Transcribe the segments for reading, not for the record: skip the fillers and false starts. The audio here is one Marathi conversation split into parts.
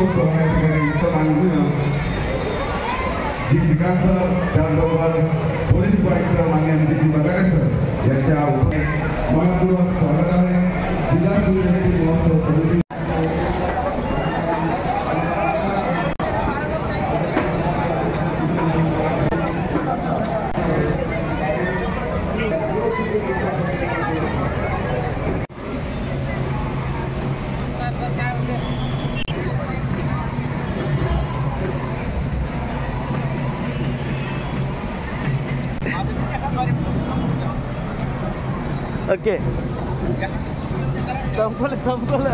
महोत्सव या ठिकाणी उत्तम आयोजन जी शिकांचं त्याचबरोबर पोलीस उपायुक्त माननीय अनिल बगाडे यांच्या मनपूर्वक स्वागत आहे। जिल्हा शिवजयंती महोत्सव समिती ओके संपलं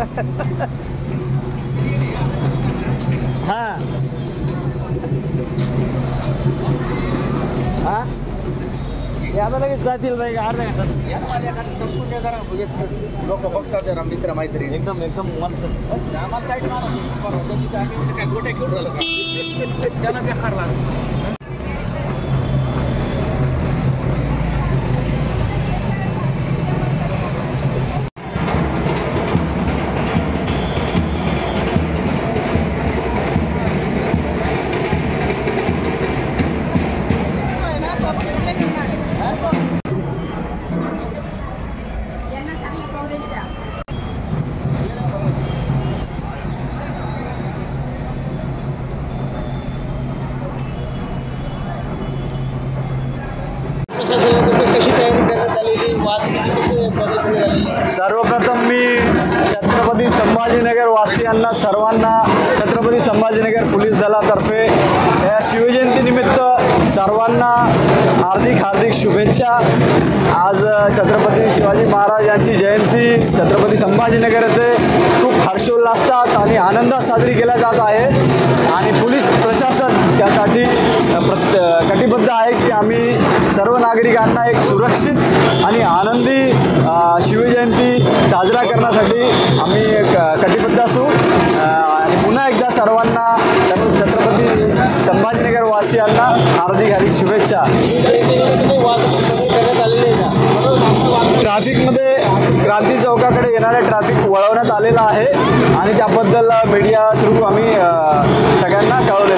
हाँ हाँ यादा लगेच जातील नाही अर्ध्या घंटा लोक बघतात जरा मित्र मैत्री एकदम एकदम मस्त आम्हाला साईड काय गोट्या घेऊन राहिलं का त्यांना बेकार लागलं। सर्वप्रथम मी छत्रपती संभाजीनगर वासियांना सर्वांना छत्रपती संभाजीनगर पोलीस दलातर्फे या शिवजयंतीनिमित्त सर्वांना हार्दिक शुभेच्छा। आज छत्रपती शिवाजी महाराज यांची जयंती छत्रपती संभाजीनगर येथे खूप हर्षोल्लासात आणि आनंदात साजरी केली जात आहे आणि पोलीस प्रशासन त्यासाठी कटिबद्ध आहे की आम्ही सर्व नागरिकांना एक सुरक्षित आणि आनंदी शिवजयंती साजरा करण्यासाठी आम्ही कटिबद्ध असू आणि पुन्हा एकदा सर्वांना छत्रपती संभाजीनगर वासियांना हार्दिक शुभेच्छा। ट्रॅफिकमध्ये क्रांती चौकाकडे येणारे ट्रॅफिक वळवण्यात आलेलं आहे आणि त्याबद्दल मीडिया थ्रू आम्ही सगळ्यांना कळवले।